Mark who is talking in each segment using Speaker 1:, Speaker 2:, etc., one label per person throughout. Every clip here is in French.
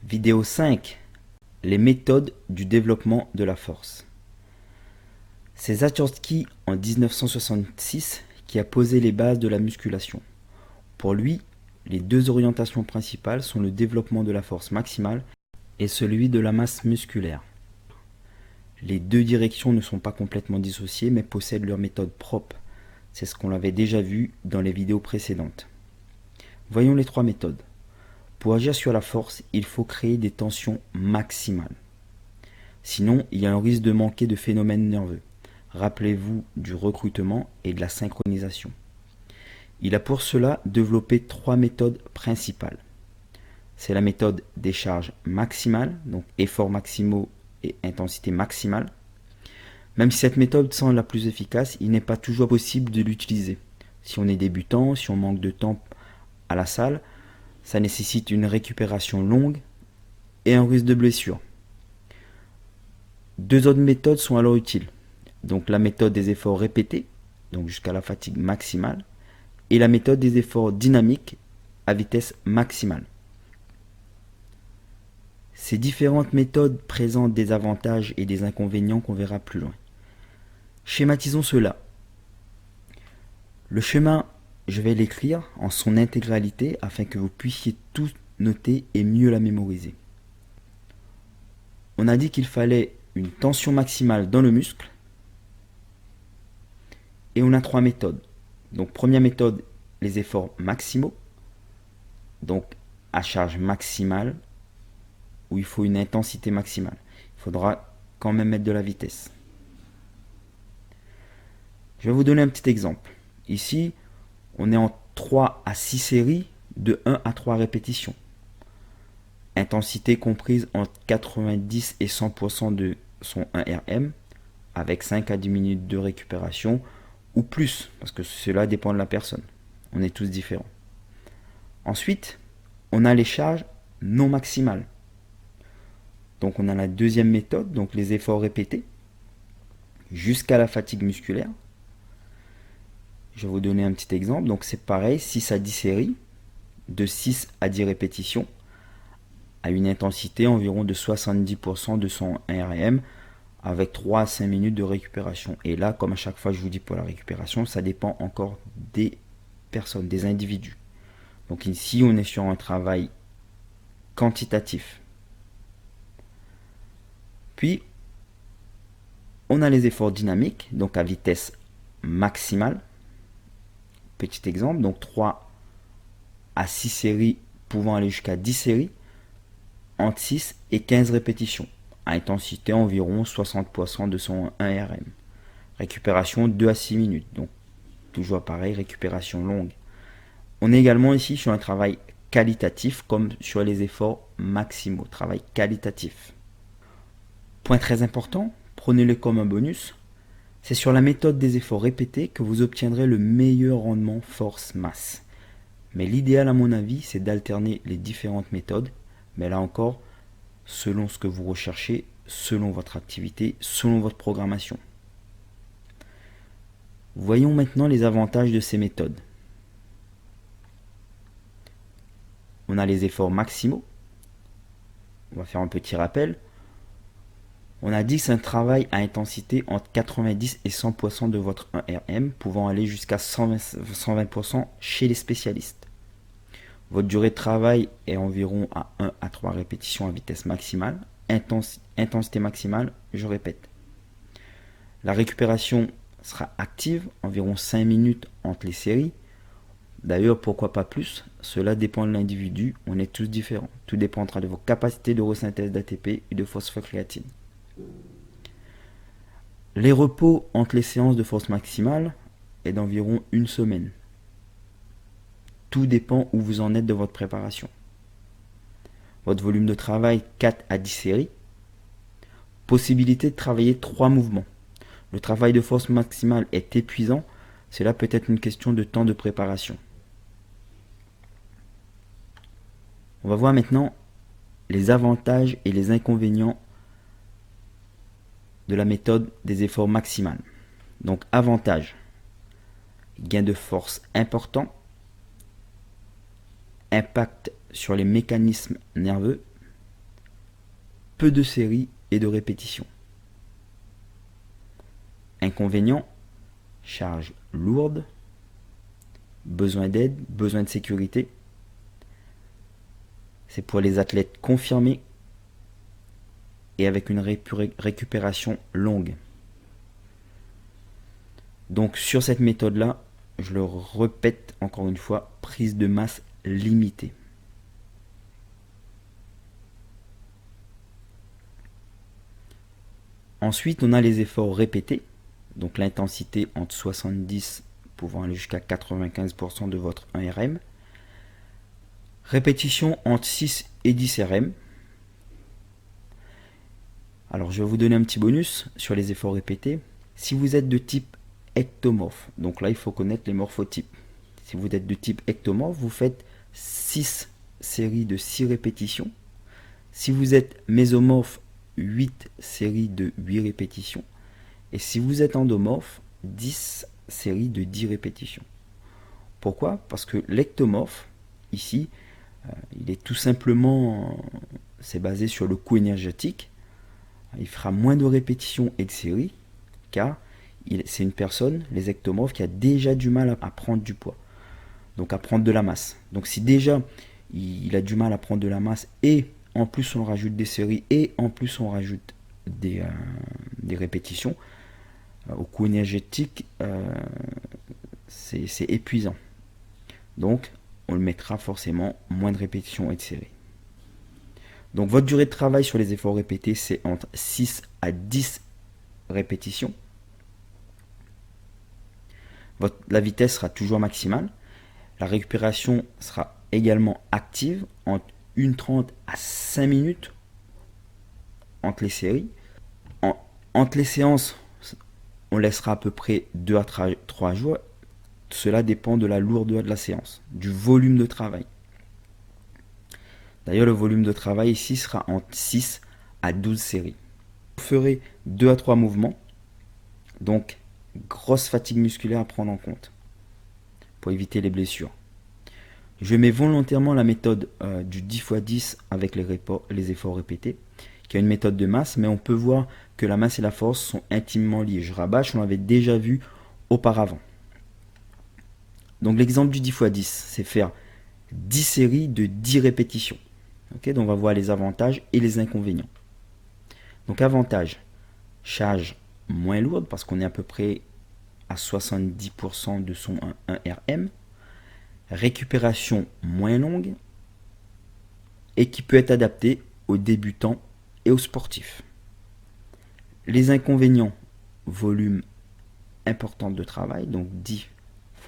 Speaker 1: Vidéo 5. Les méthodes du développement de la force. C'est Zatsiorsky en 1966 qui a posé les bases de la musculation. Pour lui, les deux orientations principales sont le développement de la force maximale et celui de la masse musculaire. Les deux directions ne sont pas complètement dissociées mais possèdent leur méthode propre. C'est ce qu'on avait déjà vu dans les vidéos précédentes. Voyons les trois méthodes. Pour agir sur la force, il faut créer des tensions maximales. Sinon, il y a un risque de manquer de phénomènes nerveux. Rappelez-vous du recrutement et de la synchronisation. Il a pour cela développé trois méthodes principales. C'est la méthode des charges maximales, donc efforts maximaux et intensité maximale. Même si cette méthode semble la plus efficace, il n'est pas toujours possible de l'utiliser. Si on est débutant, si on manque de temps à la salle, ça nécessite une récupération longue et un risque de blessure. Deux autres méthodes sont alors utiles. Donc la méthode des efforts répétés, donc jusqu'à la fatigue maximale, et la méthode des efforts dynamiques à vitesse maximale. Ces différentes méthodes présentent des avantages et des inconvénients qu'on verra plus loin. Schématisons cela. Le schéma, je vais l'écrire en son intégralité afin que vous puissiez tout noter et mieux la mémoriser. On a dit qu'il fallait une tension maximale dans le muscle et on a trois méthodes. Donc première méthode, les efforts maximaux, donc à charge maximale où il faut une intensité maximale. Il faudra quand même mettre de la vitesse. Je vais vous donner un petit exemple. Ici, on est en 3 à 6 séries de 1 à 3 répétitions. Intensité comprise entre 90 et 100% de son 1 RM, avec 5 à 10 minutes de récupération, ou plus, parce que cela dépend de la personne. On est tous différents. Ensuite, on a les charges non maximales. Donc on a la deuxième méthode, donc les efforts répétés, jusqu'à la fatigue musculaire. Je vais vous donner un petit exemple. Donc c'est pareil, 6 à 10 séries, de 6 à 10 répétitions, à une intensité environ de 70% de son 1 RM, avec 3 à 5 minutes de récupération. Et là, comme à chaque fois je vous dis pour la récupération, ça dépend encore des personnes, des individus. Donc ici, on est sur un travail quantitatif. Puis, on a les efforts dynamiques, donc à vitesse maximale. Petit exemple, donc 3 à 6 séries pouvant aller jusqu'à 10 séries, entre 6 et 15 répétitions, à intensité environ 60% de son 1 RM. Récupération 2 à 6 minutes, donc toujours pareil, récupération longue. On est également ici sur un travail qualitatif comme sur les efforts maximaux, travail qualitatif. Point très important, prenez-le comme un bonus, c'est sur la méthode des efforts répétés que vous obtiendrez le meilleur rendement force-masse. Mais l'idéal à mon avis, c'est d'alterner les différentes méthodes, mais là encore, selon ce que vous recherchez, selon votre activité, selon votre programmation. Voyons maintenant les avantages de ces méthodes. On a les efforts maximaux. On va faire un petit rappel. On a dit que c'est un travail à intensité entre 90 et 100% de votre 1 RM, pouvant aller jusqu'à 120% chez les spécialistes. Votre durée de travail est environ à 1 à 3 répétitions à vitesse maximale, intensité maximale, je répète. La récupération sera active, environ 5 minutes entre les séries. D'ailleurs, pourquoi pas plus? Cela dépend de l'individu, on est tous différents. Tout dépendra de vos capacités de resynthèse d'ATP et de phosphocréatine. Les repos entre les séances de force maximale est d'environ 1 semaine. Tout dépend où vous en êtes de votre préparation. Votre volume de travail 4 à 10 séries. Possibilité de travailler 3 mouvements. Le travail de force maximale est épuisant, cela peut être une question de temps de préparation. On va voir maintenant les avantages et les inconvénients de la méthode des efforts maximales. Donc avantage, gain de force important, impact sur les mécanismes nerveux, peu de séries et de répétitions. Inconvénients, charge lourde, besoin d'aide, besoin de sécurité. C'est pour les athlètes confirmés et avec une récupération longue. Donc sur cette méthode-là, je le répète encore une fois, prise de masse limitée. Ensuite, on a les efforts répétés, donc l'intensité entre 70 pouvant aller jusqu'à 95% de votre 1 RM. Répétition entre 6 et 10 RM. Alors je vais vous donner un petit bonus sur les efforts répétés. Si vous êtes de type ectomorphe, donc là il faut connaître les morphotypes. Si vous êtes de type ectomorphe, vous faites 6 séries de 6 répétitions. Si vous êtes mésomorphe, 8 séries de 8 répétitions. Et si vous êtes endomorphe, 10 séries de 10 répétitions. Pourquoi? Parce que l'ectomorphe, ici, il est tout simplement, c'est basé sur le coût énergétique. Il fera moins de répétitions et de séries, car c'est une personne, les ectomorphes, qui a déjà du mal à prendre du poids, donc à prendre de la masse. Donc si déjà il a du mal à prendre de la masse, et en plus on rajoute des séries, et en plus on rajoute des répétitions, au coût énergétique, c'est épuisant. Donc on le mettra forcément moins de répétitions et de séries. Donc votre durée de travail sur les efforts répétés, c'est entre 6 à 10 répétitions. La vitesse sera toujours maximale. La récupération sera également active entre 1,30 à 5 minutes entre les séries. Entre les séances, on laissera à peu près 2 à 3 jours. Cela dépend de la lourdeur de la séance, du volume de travail. D'ailleurs, le volume de travail ici sera entre 6 à 12 séries. Vous ferez 2 à 3 mouvements, donc grosse fatigue musculaire à prendre en compte pour éviter les blessures. Je mets volontairement la méthode du 10x10 avec les efforts répétés, qui est une méthode de masse, mais on peut voir que la masse et la force sont intimement liées. Je rabâche, on l'avait déjà vu auparavant. Donc l'exemple du 10x10, c'est faire 10 séries de 10 répétitions. Okay, donc on va voir les avantages et les inconvénients. Donc avantage, charge moins lourde parce qu'on est à peu près à 70% de son 1 RM. Récupération moins longue et qui peut être adaptée aux débutants et aux sportifs. Les inconvénients, volume important de travail, donc 10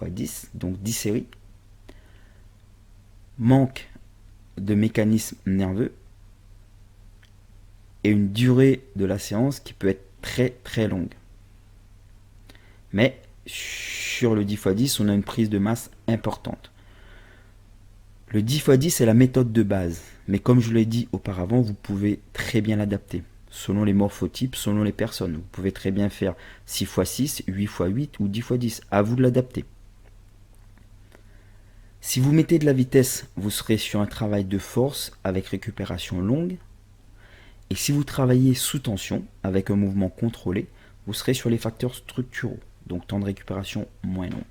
Speaker 1: x 10, donc 10 séries. Manque de mécanisme nerveux et une durée de la séance qui peut être très très longue. Mais sur le 10x10, on a une prise de masse importante. Le 10x10 est la méthode de base, mais comme je l'ai dit auparavant, vous pouvez très bien l'adapter selon les morphotypes, selon les personnes. Vous pouvez très bien faire 6x6, 8x8 ou 10x10, à vous de l'adapter. Si vous mettez de la vitesse, vous serez sur un travail de force avec récupération longue. Et si vous travaillez sous tension, avec un mouvement contrôlé, vous serez sur les facteurs structuraux, donc temps de récupération moins long.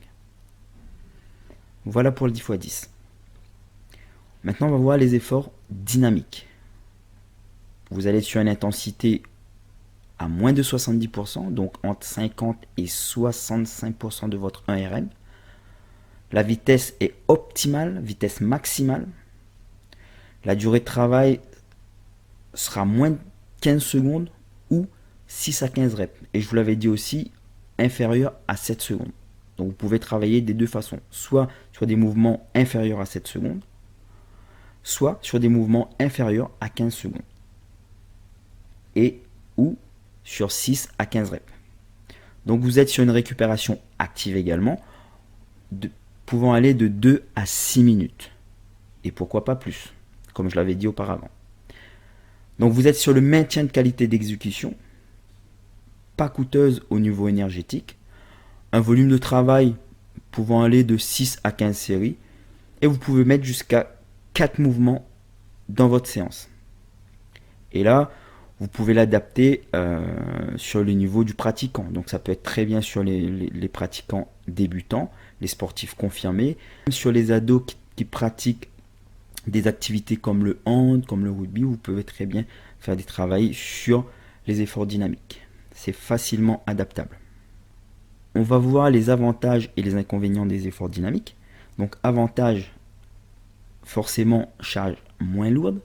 Speaker 1: Voilà pour le 10x10. Maintenant, on va voir les efforts dynamiques. Vous allez sur une intensité à moins de 70%, donc entre 50 et 65% de votre 1 RM. La vitesse est optimale, vitesse maximale. La durée de travail sera moins de 15 secondes ou 6 à 15 reps. Et je vous l'avais dit aussi, inférieur à 7 secondes. Donc vous pouvez travailler des deux façons, soit sur des mouvements inférieurs à 7 secondes, soit sur des mouvements inférieurs à 15 secondes. Et ou sur 6 à 15 reps. Donc vous êtes sur une récupération active également, pouvant aller de 2 à 6 minutes. Et pourquoi pas plus, comme je l'avais dit auparavant. Donc vous êtes sur le maintien de qualité d'exécution, pas coûteuse au niveau énergétique, un volume de travail pouvant aller de 6 à 15 séries, et vous pouvez mettre jusqu'à 4 mouvements dans votre séance. Et là, Vous pouvez l'adapter sur le niveau du pratiquant. Donc ça peut être très bien sur les pratiquants débutants, les sportifs confirmés, sur les ados qui pratiquent des activités comme le hand, comme le rugby, vous pouvez très bien faire des travaux sur les efforts dynamiques. C'est facilement adaptable. On va voir les avantages et les inconvénients des efforts dynamiques. Donc avantage, forcément charge moins lourde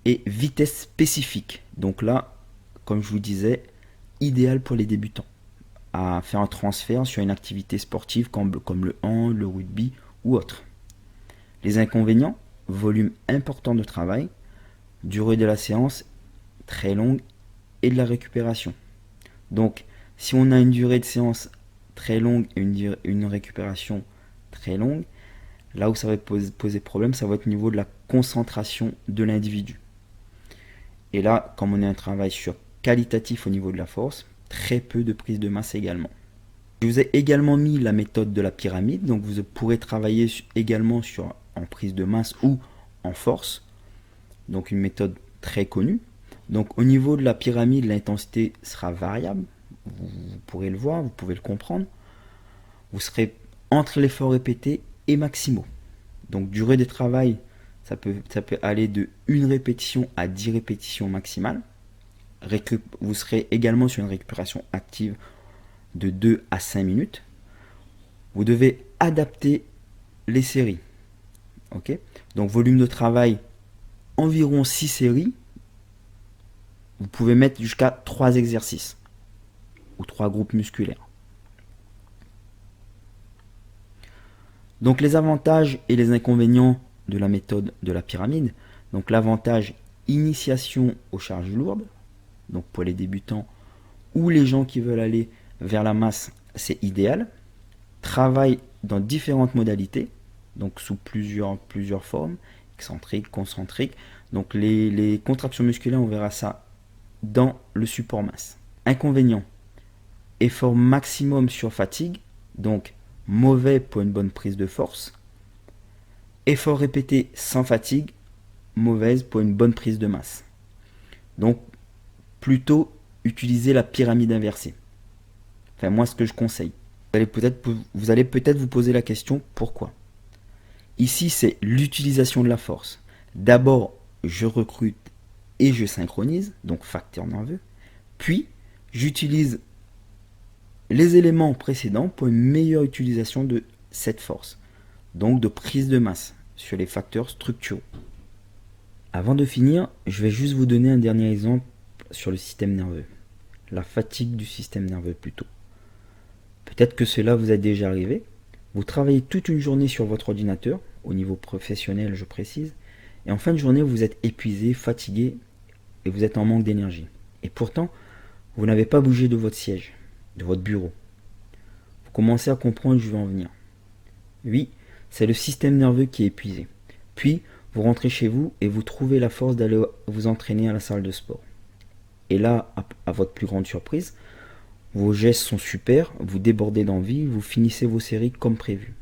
Speaker 1: et vitesse spécifique. Donc là, comme je vous disais, idéal pour les débutants à faire un transfert sur une activité sportive comme le hand, le rugby ou autre. Les inconvénients, volume important de travail, durée de la séance très longue et de la récupération. Donc, si on a une durée de séance très longue et une récupération très longue, là où ça va poser problème, ça va être au niveau de la concentration de l'individu. Et là, comme on a un travail sur qualitatif au niveau de la force, très peu de prise de masse également. Je vous ai également mis la méthode de la pyramide, donc vous pourrez travailler également en prise de masse ou en force, donc une méthode très connue. Donc au niveau de la pyramide, l'intensité sera variable, vous pourrez le voir, vous pouvez le comprendre. Vous serez entre l'effort répété et maximaux. Donc durée de travail, ça peut aller de 1 répétition à 10 répétitions maximales. Vous serez également sur une récupération active de 2 à 5 minutes. Vous devez adapter les séries. Okay. Donc volume de travail, environ 6 séries. Vous pouvez mettre jusqu'à 3 exercices ou 3 groupes musculaires. Donc les avantages et les inconvénients de la méthode de la pyramide. Donc l'avantage, initiation aux charges lourdes. Donc pour les débutants ou les gens qui veulent aller vers la masse, c'est idéal. Travail dans différentes modalités, donc sous plusieurs formes, excentrique, concentrique. Donc les contractions musculaires, on verra ça dans le support masse. Inconvénient, effort maximum sur fatigue, donc mauvais pour une bonne prise de force. Effort répété sans fatigue, mauvaise pour une bonne prise de masse. Donc plutôt utiliser la pyramide inversée. Enfin moi ce que je conseille. Vous allez peut-être vous poser la question pourquoi. Ici c'est l'utilisation de la force. D'abord je recrute et je synchronise, donc facteur nerveux. Puis j'utilise les éléments précédents pour une meilleure utilisation de cette force. Donc de prise de masse sur les facteurs structuraux. Avant de finir, je vais juste vous donner un dernier exemple sur le système nerveux. La fatigue du système nerveux plutôt. Peut-être que cela vous est déjà arrivé. Vous travaillez toute une journée sur votre ordinateur, au niveau professionnel je précise, et en fin de journée vous êtes épuisé, fatigué, et vous êtes en manque d'énergie. Et pourtant, vous n'avez pas bougé de votre siège, de votre bureau. Vous commencez à comprendre où je vais en venir. Oui, c'est le système nerveux qui est épuisé. Puis, vous rentrez chez vous et vous trouvez la force d'aller vous entraîner à la salle de sport. Et là, à votre plus grande surprise, vos gestes sont super, vous débordez d'envie, vous finissez vos séries comme prévu.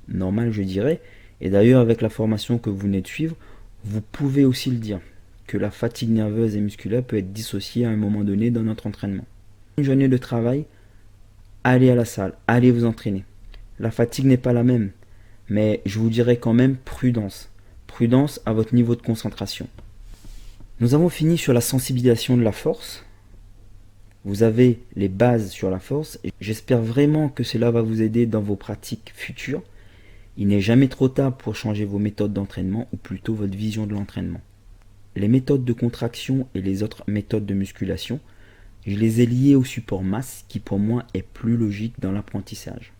Speaker 1: Normal, je dirais, et d'ailleurs avec la formation que vous venez de suivre, vous pouvez aussi le dire, que la fatigue nerveuse et musculaire peut être dissociée à un moment donné dans notre entraînement. Une journée de travail, allez à la salle, allez vous entraîner. La fatigue n'est pas la même, mais je vous dirais quand même prudence. Prudence à votre niveau de concentration. Nous avons fini sur la sensibilisation de la force. Vous avez les bases sur la force et j'espère vraiment que cela va vous aider dans vos pratiques futures. Il n'est jamais trop tard pour changer vos méthodes d'entraînement ou plutôt votre vision de l'entraînement. Les méthodes de contraction et les autres méthodes de musculation, je les ai liées au support masse qui pour moi est plus logique dans l'apprentissage.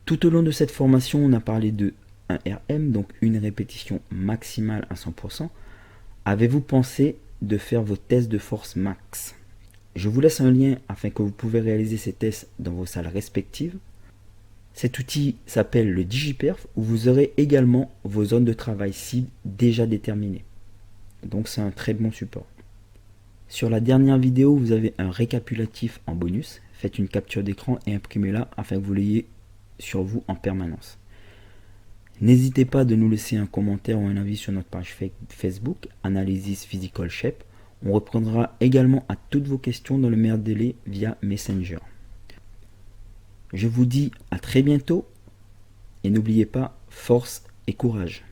Speaker 1: Tout au long de cette formation, on a parlé de 1 RM, donc une répétition maximale à 100%. Avez-vous pensé de faire vos tests de force max? Je vous laisse un lien afin que vous pouvez réaliser ces tests dans vos salles respectives. Cet outil s'appelle le DigiPerf où vous aurez également vos zones de travail cibles déjà déterminées. Donc c'est un très bon support. Sur la dernière vidéo, vous avez un récapitulatif en bonus. Faites une capture d'écran et imprimez-la afin que vous l'ayez sur vous en permanence. N'hésitez pas de nous laisser un commentaire ou un avis sur notre page Facebook, Analysis Physical Shape. On répondra également à toutes vos questions dans le meilleur délai via Messenger. Je vous dis à très bientôt et n'oubliez pas, force et courage.